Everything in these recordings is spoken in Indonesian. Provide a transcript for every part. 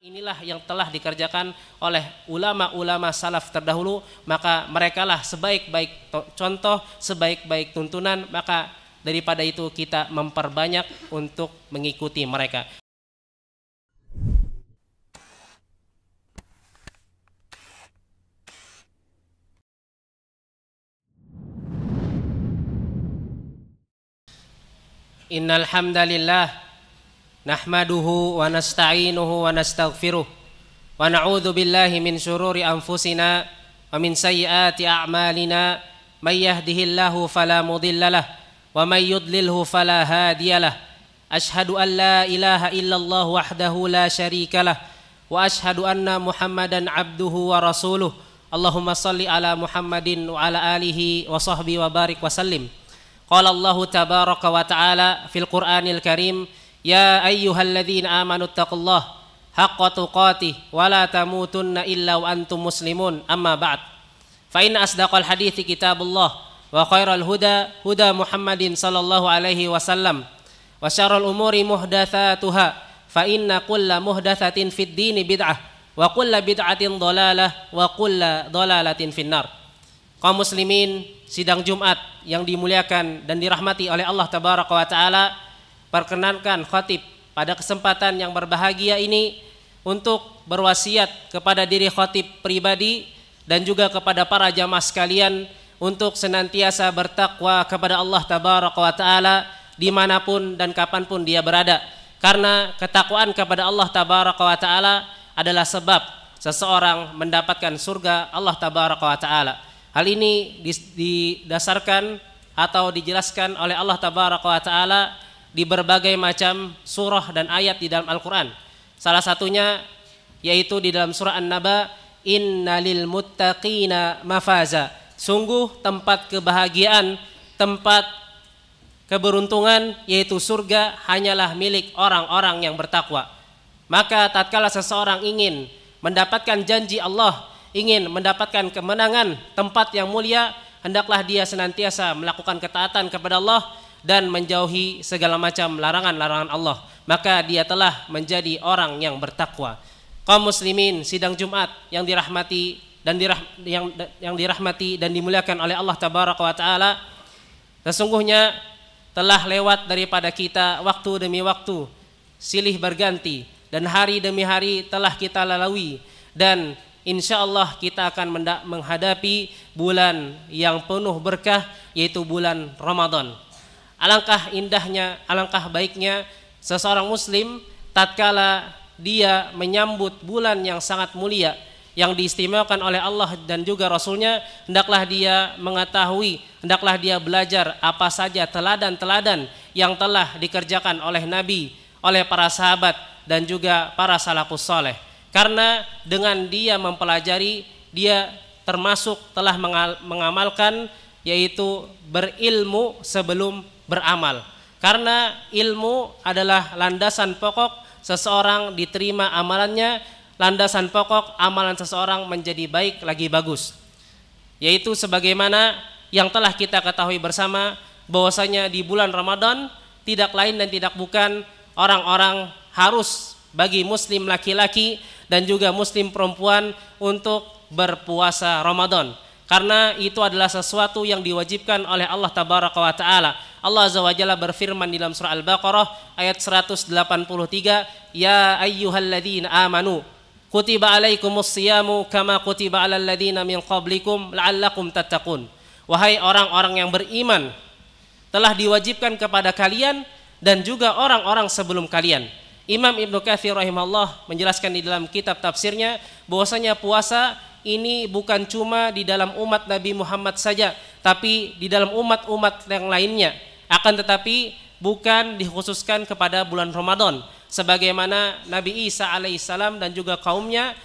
Inilah yang telah dikerjakan oleh ulama-ulama salaf terdahulu, maka merekalah sebaik-baik contoh, sebaik-baik tuntunan, maka daripada itu kita memperbanyak untuk mengikuti mereka. Innal hamdalillah nahmaduhu wa nasta'inuhu wa nastaghfiruh wa na'udzu billahi min syururi anfusina wa min sayyiati a'malina may yahdihillahu fala mudhillalah wa may yudlilhu fala hadiyalah. Asyhadu an la ilaha illallah wahdahu la syarikalah wa asyhadu anna Muhammadan abduhu wa rasuluh. Allahumma salli ala Muhammadin wa ala alihi wa sahbihi wa barik wa sallim. Qala Allahu tabaraka wa ta'ala fil Qur'anil Karim, ya ayyuhalladzina amanu taqullaha haqqa tuqatih wa la tamutunna illa wa antum muslimun, amma ba'd. Fa inna asdaqal hadithi kitabullah wa khairal huda huda Muhammadin sallallahu alaihi wasallam wa syarrul umuri muhdatsatuha fa inna kulla muhdatsatin fid dini bid'ah wa kulla bid'atin dhalalah wa kulla dhalalatin finnar. Kaum muslimin, sidang Jumat yang dimuliakan dan dirahmati oleh Allah tabaraka wa taala, perkenankan khatib pada kesempatan yang berbahagia ini untuk berwasiat kepada diri khatib pribadi dan juga kepada para jamaah sekalian untuk senantiasa bertakwa kepada Allah tabaraka wa taala dimanapun dan kapanpun dia berada, karena ketakwaan kepada Allah tabaraka wa taala adalah sebab seseorang mendapatkan surga Allah tabaraka wa taala. Hal ini didasarkan atau dijelaskan oleh Allah tabaraka wa taala di berbagai macam surah dan ayat di dalam Al-Quran. Salah satunya yaitu di dalam surah An-Naba, innalil muttaqina mafaza, sungguh tempat kebahagiaan, tempat keberuntungan, yaitu surga, hanyalah milik orang-orang yang bertakwa. Maka tatkala seseorang ingin mendapatkan janji Allah, ingin mendapatkan kemenangan, tempat yang mulia, hendaklah dia senantiasa melakukan ketaatan kepada Allah dan menjauhi segala macam larangan-larangan Allah, maka dia telah menjadi orang yang bertakwa. Kaum muslimin, sidang Jumat yang dirahmati dan dirahmati dan dimuliakan oleh Allah tabaraka wa taala, sesungguhnya telah lewat daripada kita waktu demi waktu, silih berganti, dan hari demi hari telah kita lalui, dan insyaallah kita akan menghadapi bulan yang penuh berkah, yaitu bulan Ramadan. Alangkah indahnya, alangkah baiknya seseorang muslim tatkala dia menyambut bulan yang sangat mulia yang diistimewakan oleh Allah dan juga Rasulnya, hendaklah dia mengetahui, hendaklah dia belajar apa saja teladan-teladan yang telah dikerjakan oleh Nabi, oleh para sahabat dan juga para salafus saleh. Karena dengan dia mempelajari, dia termasuk telah mengamalkan, yaitu berilmu sebelum beramal. Karena ilmu adalah landasan pokok seseorang diterima amalannya, landasan pokok amalan seseorang menjadi baik lagi bagus. Yaitu sebagaimana yang telah kita ketahui bersama, bahwasanya di bulan Ramadan tidak lain dan tidak bukan orang-orang harus bagi muslim laki-laki dan juga muslim perempuan untuk berpuasa Ramadan. Karena itu adalah sesuatu yang diwajibkan oleh Allah tabaraka wa taala. Allah azza wa jalla berfirman di dalam surah Al-Baqarah ayat 183, ya ayyuhalladzina amanu kutiba alaikumus siyamu kama kutiba alal ladzina min qablikum la'allakum tattaqun. Wahai orang-orang yang beriman, telah diwajibkan kepada kalian dan juga orang-orang sebelum kalian. Imam Ibnu Katsir rahimahullah menjelaskan di dalam kitab tafsirnya bahwasanya puasa ini bukan cuma di dalam umat Nabi Muhammad saja, tapi di dalam umat-umat yang lainnya. Akan tetapi bukan dikhususkan kepada bulan Ramadan, sebagaimana Nabi Isa alaihissalam dan juga kaumnya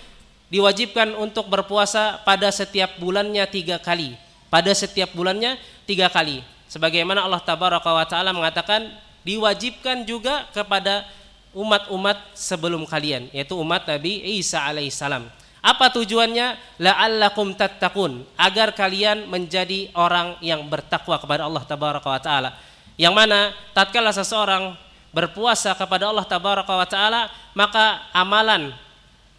diwajibkan untuk berpuasa pada setiap bulannya 3 kali. Pada setiap bulannya 3 kali. Sebagaimana Allah tabaraka wa taala mengatakan diwajibkan juga kepada umat-umat sebelum kalian, yaitu umat Nabi Isa alaihissalam. Apa tujuannya? La'allakum tattaqun, agar kalian menjadi orang yang bertakwa kepada Allah tabaraka wa taala. Yang mana tatkala seseorang berpuasa kepada Allah tabaraka wa taala, maka amalan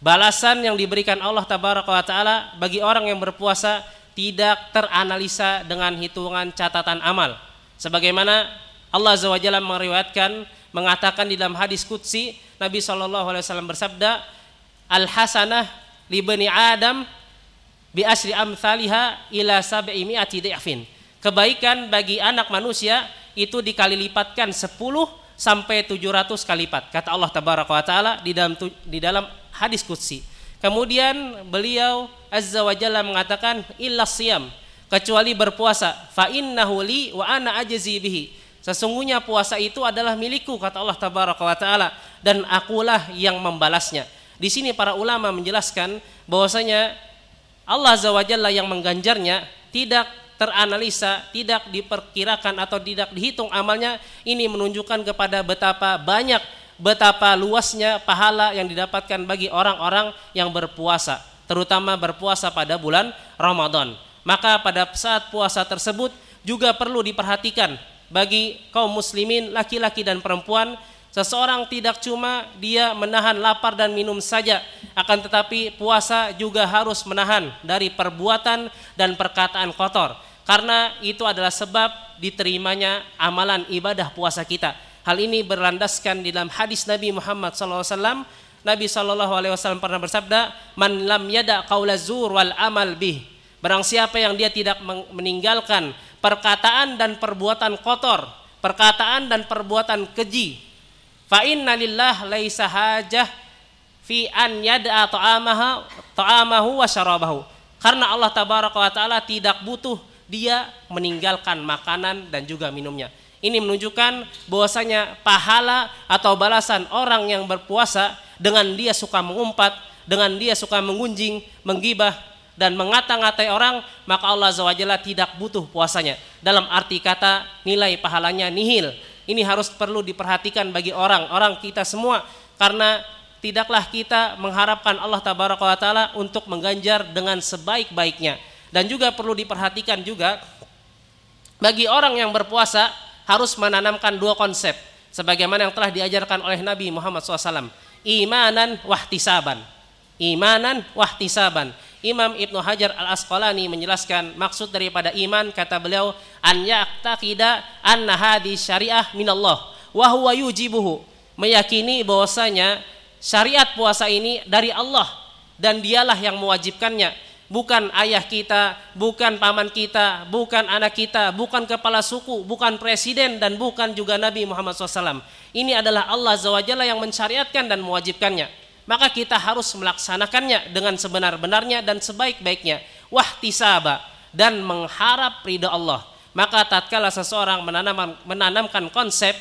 balasan yang diberikan Allah tabaraka wa taala bagi orang yang berpuasa tidak teranalisa dengan hitungan catatan amal. Sebagaimana Allah azza wa jalla meriwayatkan, mengatakan di dalam hadis qudsi, Nabi SAW bersabda, al-hasanah li bani Adam bi asri amthaliha ila sab'i mi'ati di'fin. Kebaikan bagi anak manusia itu dikali lipatkan 10 sampai 700 kali lipat, kata Allah tabaraka wa taala di dalam hadis qudsi. Kemudian beliau azza wa jalla mengatakan, illa siyam, kecuali berpuasa, fa innahu li wa ana ajzi bihi. Sesungguhnya puasa itu adalah milikku, kata Allah tabaraka wa taala, dan akulah yang membalasnya. Di sini para ulama menjelaskan bahwasanya Allah azza wa jalla yang mengganjarnya tidak teranalisa, tidak diperkirakan atau tidak dihitung amalnya. Ini menunjukkan kepada betapa banyak, betapa luasnya pahala yang didapatkan bagi orang-orang yang berpuasa, terutama berpuasa pada bulan Ramadan. Maka pada saat puasa tersebut juga perlu diperhatikan bagi kaum muslimin laki-laki dan perempuan. Seseorang tidak cuma dia menahan lapar dan minum saja, akan tetapi puasa juga harus menahan dari perbuatan dan perkataan kotor, karena itu adalah sebab diterimanya amalan ibadah puasa kita. Hal ini berlandaskan di dalam hadis Nabi Muhammad SAW. Nabi SAW pernah bersabda, man lam yada qaula zur wal amal bih. Barang siapa yang dia tidak meninggalkan perkataan dan perbuatan kotor, perkataan dan perbuatan keji, fa inna lillah laisa hajah fi an yada'a ta'amahu wa syarabahu. Karena Allah tabaraka wa taala tidak butuh dia meninggalkan makanan dan juga minumnya. Ini menunjukkan bahwasanya pahala atau balasan orang yang berpuasa dengan dia suka mengumpat, dengan dia suka mengunjing, menggibah dan mengata-ngatai orang, maka Allah azza wa jalla tidak butuh puasanya. Dalam arti kata nilai pahalanya nihil. Ini harus perlu diperhatikan bagi orang-orang kita semua, karena tidaklah kita mengharapkan Allah tabaraka wa taala untuk mengganjar dengan sebaik-baiknya. Dan juga perlu diperhatikan juga bagi orang yang berpuasa harus menanamkan dua konsep sebagaimana yang telah diajarkan oleh Nabi Muhammad SAW, imanan wahtisaban. Imanan wahtisaban. Imam Ibnu Hajar Al-Asqalani menjelaskan maksud daripada iman, kata beliau, an ya'taqida anna hadhihi syariah minallah wa huwa yujibuhu, meyakini bahwasanya syariat puasa ini dari Allah dan dialah yang mewajibkannya, bukan ayah kita, bukan paman kita, bukan anak kita, bukan kepala suku, bukan presiden, dan bukan juga Nabi Muhammad SAW. Ini adalah Allah azza wa jalla yang mensyariatkan dan mewajibkannya. Maka kita harus melaksanakannya dengan sebenar-benarnya dan sebaik-baiknya, wahtisaba, dan mengharap ridha Allah. Maka tatkala seseorang menanamkan konsep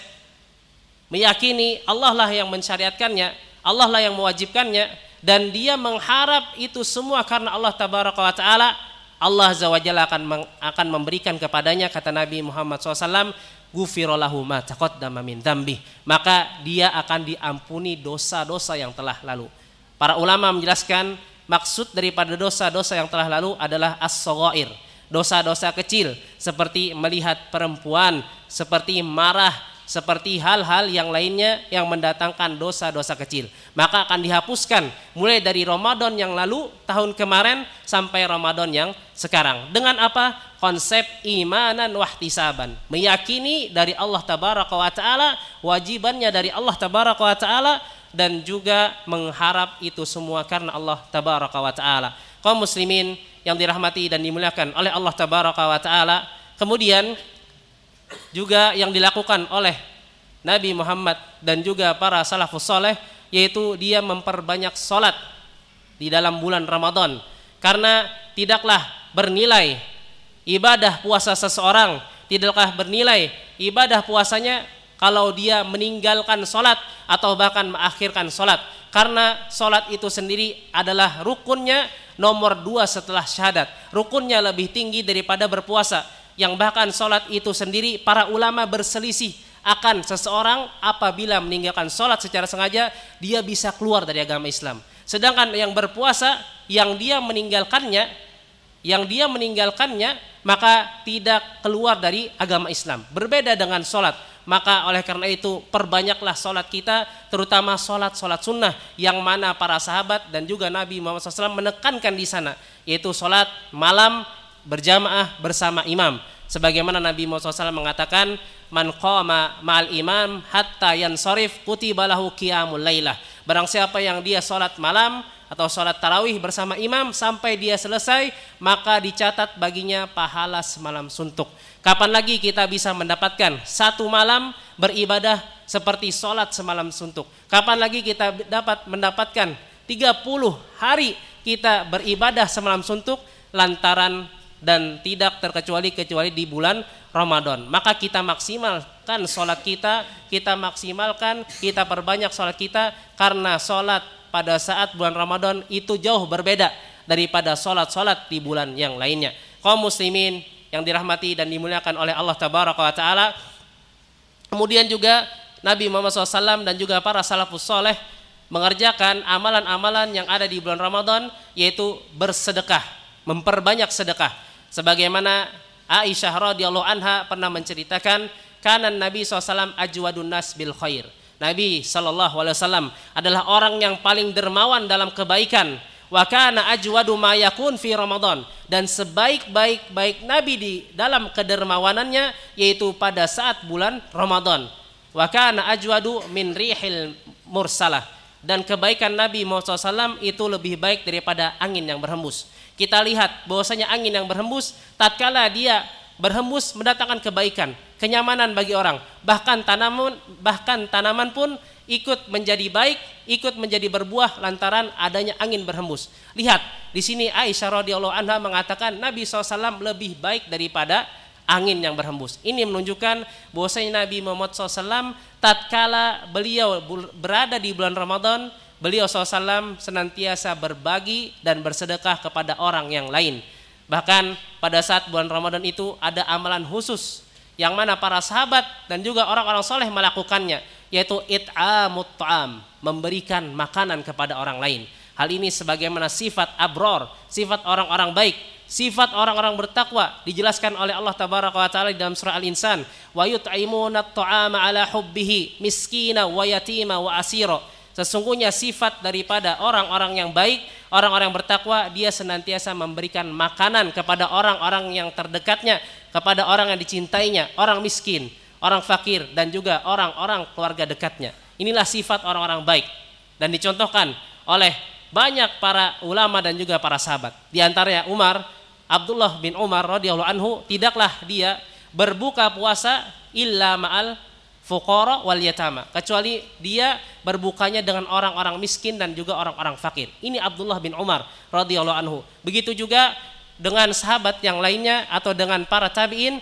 meyakini Allah lah yang mensyariatkannya, Allah lah yang mewajibkannya, dan dia mengharap itu semua karena Allah tabaraka wa taala, Allah azza wa jalla akan memberikan kepadanya, kata Nabi Muhammad SAW, ghufira lahu ma taqaddama min dzambi, maka dia akan diampuni dosa-dosa yang telah lalu. Para ulama menjelaskan maksud daripada dosa-dosa yang telah lalu adalah as-shaghair, dosa-dosa kecil seperti melihat perempuan, seperti marah, seperti hal-hal yang lainnya yang mendatangkan dosa-dosa kecil, maka akan dihapuskan mulai dari Ramadan yang lalu tahun kemarin sampai Ramadan yang sekarang. Dengan apa? Konsep imanan wahtisaban, meyakini dari Allah tabaraka wa taala, wajibannya dari Allah tabaraka wa taala, dan juga mengharap itu semua karena Allah tabaraka wa taala. Kaum muslimin yang dirahmati dan dimuliakan oleh Allah tabaraka wa taala, kemudian juga yang dilakukan oleh Nabi Muhammad dan juga para salafus saleh, yaitu dia memperbanyak salat di dalam bulan Ramadan. Karena tidaklah bernilai ibadah puasa seseorang, tidaklah bernilai ibadah puasanya kalau dia meninggalkan salat atau bahkan mengakhirkan salat. Karena salat itu sendiri adalah rukunnya nomor 2 setelah syahadat. Rukunnya lebih tinggi daripada berpuasa, yang bahkan salat itu sendiri para ulama berselisih akan seseorang apabila meninggalkan salat secara sengaja dia bisa keluar dari agama Islam. Sedangkan yang berpuasa yang dia meninggalkannya maka tidak keluar dari agama Islam. Berbeda dengan salat. Maka oleh karena itu perbanyaklah sholat kita, terutama sholat sunnah yang mana para sahabat dan juga Nabi Muhammad SAW menekankan di sana, yaitu sholat malam berjamaah bersama imam. Sebagaimana Nabi Muhammad SAW mengatakan, man qama ma'al imam hatta yansarif kutiba lahu qiyamul lailah. Barang siapa yang dia sholat malam atau sholat tarawih bersama imam sampai dia selesai, maka dicatat baginya pahala semalam suntuk. Kapan lagi kita bisa mendapatkan satu malam beribadah seperti sholat semalam suntuk? Kapan lagi kita dapat mendapatkan 30 hari kita beribadah semalam suntuk lantaran dan tidak kecuali di bulan Ramadan? Maka kita maksimalkan sholat kita maksimalkan, kita perbanyak sholat kita, karena sholat pada saat bulan Ramadan itu jauh berbeda daripada sholat-sholat di bulan yang lainnya. Kaum muslimin yang dirahmati dan dimuliakan oleh Allah Tabaraka wa Ta'ala, kemudian juga Nabi Muhammad SAW dan juga para salafus soleh mengerjakan amalan-amalan yang ada di bulan Ramadan, yaitu bersedekah, memperbanyak sedekah. Sebagaimana Aisyah radhiyallahu anha pernah menceritakan, kana Nabi SAW ajwadun nas bil khair. Nabi SAW adalah orang yang paling dermawan dalam kebaikan. Wa kana ajwadu ma yakun fi Ramadan, dan sebaik-baik Nabi di dalam kedermawanannya yaitu pada saat bulan Ramadan. Wa kana ajwadu min rihil mursalah, dan kebaikan Nabi Muhammad SAW itu lebih baik daripada angin yang berhembus. Kita lihat bahwasanya angin yang berhembus, tatkala dia berhembus mendatangkan kebaikan, kenyamanan bagi orang. Bahkan tanaman pun ikut menjadi baik, ikut menjadi berbuah lantaran adanya angin berhembus. Lihat, di sini Aisyah radhiyallahu anha mengatakan Nabi SAW lebih baik daripada angin yang berhembus. Ini menunjukkan bahwasanya Nabi Muhammad SAW tatkala beliau berada di bulan Ramadan, beliau SAW senantiasa berbagi dan bersedekah kepada orang yang lain. Bahkan pada saat bulan Ramadan itu ada amalan khusus yang mana para sahabat dan juga orang-orang soleh melakukannya, yaitu it'amut ta'am, memberikan makanan kepada orang lain. Hal ini sebagaimana sifat abror, sifat orang-orang baik, sifat orang-orang bertakwa, dijelaskan oleh Allah Tabaraka wa Ta'ala di dalam surah Al-Insan, wa yut'imuna at-ta'ama ala hubbihi miskina wa yatima wa asira. Sesungguhnya sifat daripada orang-orang yang baik, orang-orang yang bertakwa, dia senantiasa memberikan makanan kepada orang-orang yang terdekatnya, kepada orang yang dicintainya, orang miskin, orang fakir, dan juga orang-orang keluarga dekatnya. Inilah sifat orang-orang baik, dan dicontohkan oleh banyak para ulama dan juga para sahabat. Di antaranya Abdullah bin Umar radhiyallahu anhu, tidaklah dia berbuka puasa illa ma'al fuqara wal yatama, kecuali dia berbukanya dengan orang-orang miskin dan juga orang-orang fakir. Ini Abdullah bin Umar radhiyallahu anhu. Begitu juga dengan sahabat yang lainnya atau dengan para tabi'in,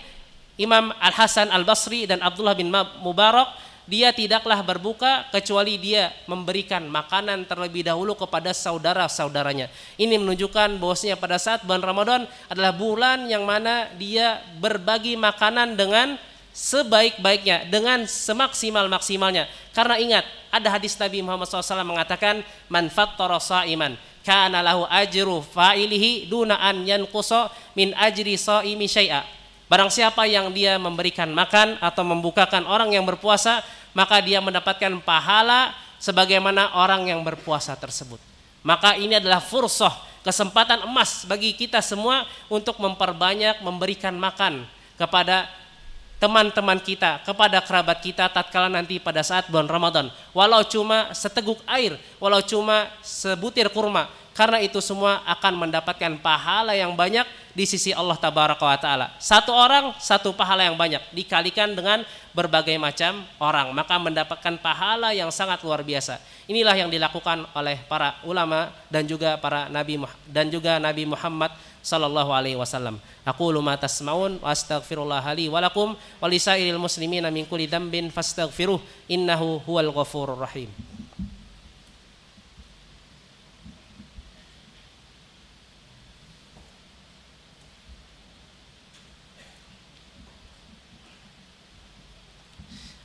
Imam Al-Hasan Al-Basri dan Abdullah bin Mubarak, dia tidaklah berbuka kecuali dia memberikan makanan terlebih dahulu kepada saudara-saudaranya. Ini menunjukkan bahwasanya pada saat bulan Ramadan adalah bulan yang mana dia berbagi makanan dengan sebaik-baiknya, dengan semaksimal-maksimalnya. Karena ingat, ada hadis Nabi Muhammad SAW mengatakan, man fattara sha'iman kana lahu ajru fa'ilihi duna an yanqusa min ajri sha'imi syai'a. Barang siapa yang dia memberikan makan atau membukakan orang yang berpuasa, maka dia mendapatkan pahala sebagaimana orang yang berpuasa tersebut. Maka ini adalah fursah, kesempatan emas bagi kita semua untuk memperbanyak memberikan makan kepada teman-teman kita, kepada kerabat kita tatkala nanti pada saat bulan Ramadan. Walau cuma seteguk air, walau cuma sebutir kurma, karena itu semua akan mendapatkan pahala yang banyak di sisi Allah Tabaraka wa Ta'ala. Satu orang, satu pahala yang banyak dikalikan dengan berbagai macam orang, maka mendapatkan pahala yang sangat luar biasa. Inilah yang dilakukan oleh para ulama dan juga para Nabi Muhammad sallallahu alaihi wasallam. Aqulu ma tasma'un wa astaghfirullah li wa lakum wa lisairil muslimina min kulli dhanbin fastaghfiruh innahu huwal ghafurur rahim.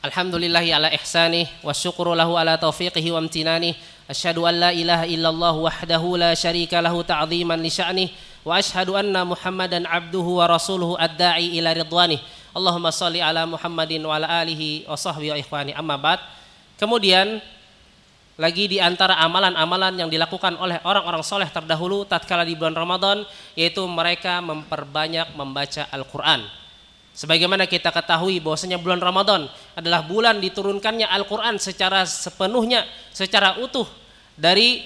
Alhamdulillahi ala ihsanih wa syukru lahu ala taufiqihi wa amtinanih. Asyhadu an la ilaha illallah wahdahu la syarika lahu ta'ziman li sya'nih wa asyhadu anna Muhammadan abduhu wa rasuluhu ad-da'i ila ridwanih. Allahumma sholli ala Muhammadin wa ala alihi wa sahbihi wa ikhwani amma ba'd. Kemudian lagi di antara amalan-amalan yang dilakukan oleh orang-orang soleh terdahulu tatkala di bulan Ramadan, yaitu mereka memperbanyak membaca Al-Quran. Sebagaimana kita ketahui bahwasanya bulan Ramadan adalah bulan diturunkannya Al-Quran secara sepenuhnya, secara utuh dari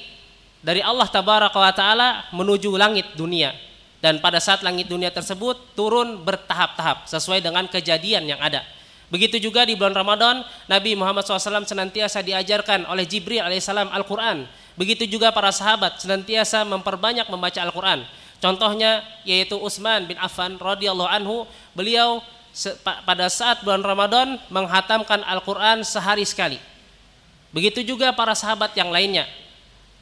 Allah Tabaraka wa Ta'ala menuju langit dunia. Dan pada saat langit dunia tersebut turun bertahap-tahap sesuai dengan kejadian yang ada. Begitu juga di bulan Ramadan, Nabi Muhammad SAW senantiasa diajarkan oleh Jibril alaihissalam Al-Quran. Begitu juga para sahabat senantiasa memperbanyak membaca Al-Quran. Contohnya yaitu Utsman bin Affan radhiyallahu anhu, beliau pada saat bulan Ramadan menghatamkan Al-Quran sehari sekali. Begitu juga para sahabat yang lainnya.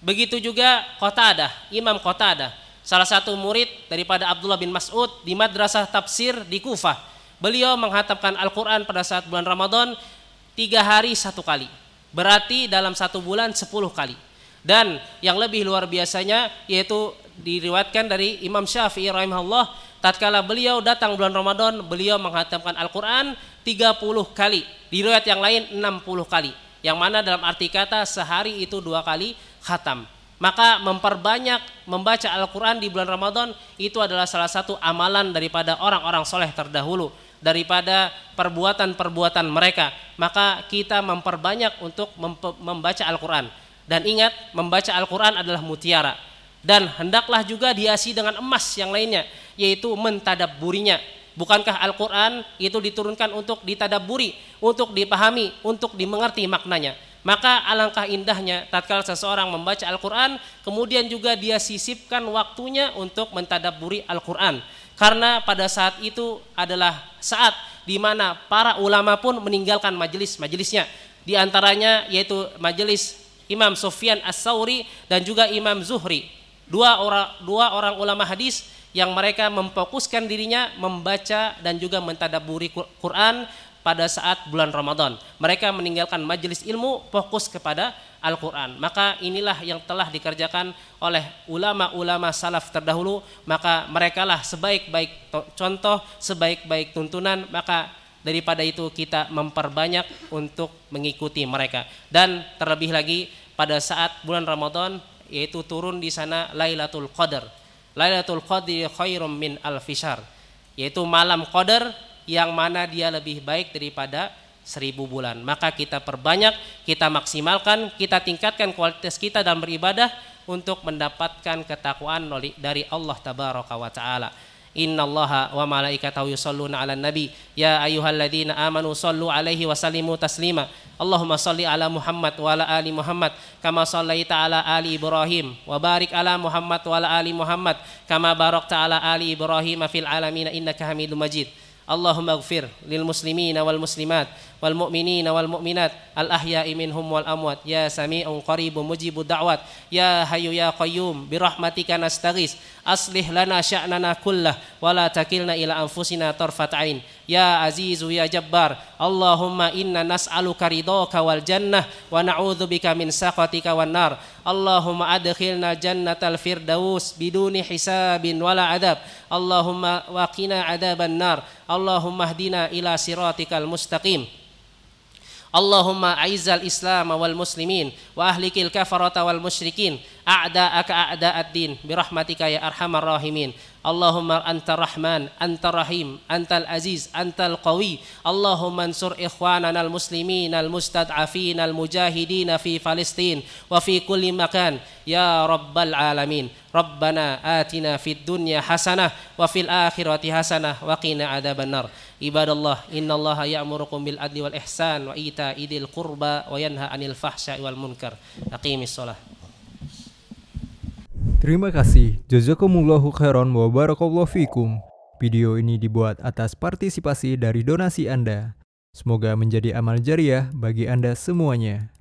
Begitu juga Qatadah, Imam Qatadah, salah satu murid daripada Abdullah bin Mas'ud di madrasah tafsir di Kufah. Beliau menghatamkan Al-Quran pada saat bulan Ramadan 3 hari 1 kali. Berarti dalam 1 bulan 10 kali. Dan yang lebih luar biasanya yaitu diriwayatkan dari Imam Syafi'i rahimahullah, tatkala beliau datang bulan Ramadan, beliau menghatamkan Al-Quran 30 kali. Di riwayat yang lain 60 kali. Yang mana dalam arti kata sehari itu 2 kali khatam. Maka memperbanyak membaca Al-Quran di bulan Ramadan itu adalah salah satu amalan daripada orang-orang soleh terdahulu, daripada perbuatan-perbuatan mereka. Maka kita memperbanyak untuk membaca Al-Quran. Dan ingat, membaca Al-Quran adalah mutiara. Dan hendaklah juga dihiasi dengan emas yang lainnya, yaitu mentadabburinya. Bukankah Al-Quran itu diturunkan untuk ditadabburi, untuk dipahami, untuk dimengerti maknanya? Maka alangkah indahnya tatkala seseorang membaca Al-Quran, kemudian juga dia sisipkan waktunya untuk mentadabburi Al-Quran. Karena pada saat itu adalah saat di mana para ulama pun meninggalkan majelis-majelisnya. Di antaranya yaitu majelis Imam Sufyan As-Tsauri dan juga Imam Zuhri. Dua orang ulama hadis yang mereka memfokuskan dirinya membaca dan juga mentadabburi Quran pada saat bulan Ramadan. Mereka meninggalkan majelis ilmu, fokus kepada Al-Quran. Maka inilah yang telah dikerjakan oleh ulama-ulama salaf terdahulu. Maka merekalah sebaik-baik contoh, sebaik-baik tuntunan. Maka daripada itu kita memperbanyak untuk mengikuti mereka. Dan terlebih lagi pada saat bulan Ramadan, yaitu turun di sana Lailatul Qadar. Lailatul Qadri khairum min alfi syahr, yaitu malam Qadar yang mana dia lebih baik daripada 1000 bulan. Maka kita perbanyak, kita maksimalkan, kita tingkatkan kualitas kita dalam beribadah untuk mendapatkan ketakwaan dari Allah Tabaraka wa Ta'ala. Innallaha wa malaikatahu yusholluna 'alan nabi ya ayyuhalladzina amanu shollu 'alaihi wa sallimu taslima. Allahumma sholli ala Muhammad wa ala ali Muhammad kama shallaita ala ali Ibrahim wa barik ala Muhammad wa ala ali Muhammad kama barakta ala ali Ibrahim fil alamin innaka Hamidum Majid. Allahumma ighfir lil muslimina wal muslimat wal mu'minina wal mu'minat al ahya'i minhum wal amwat ya sami'un qaribun mujibud da'wat ya hayyu ya qayyum bi rahmatika nastaghis aslih lana sya'nana kullah wa la takilna ila anfusina tarfat ain ya azizu ya jabbar. Allahumma inna nas'aluka ridhaka wal jannah wa na'udzubika min sakhatika wan nar. Allahumma adkhilna jannatal firdaus biduni hisabin wala adab. Allahumma waqina adzaban nar. Allahumma hdina ila siratikal mustaqim. Allahumma a'izzal islam wal muslimin wa ahlikil kafarata wal musyrikin a'da'aka a'da'ad din birahmatika ya arhamar rahimin. Allahumma anta rahman, anta rahim, antal aziz, antal qawi. Allahumma ansur ikhwanana al muslimin al mustad'afin al mujahidin fi Palestin wa fi kulli makan ya rabbal alamin. Rabbana atina fid dunya hasanah wa fil akhirati hasanah wa qina adzabannar. Ibadallah, innallaha ya'murukum bil adli wal ihsan wa ita'i dzil qurba wa yanha 'anil fahsya'i wal munkar. Aqimis shalah. Terima kasih. Jazakumullahu khairan wa barakallahu fikum. Video ini dibuat atas partisipasi dari donasi Anda. Semoga menjadi amal jariah bagi Anda semuanya.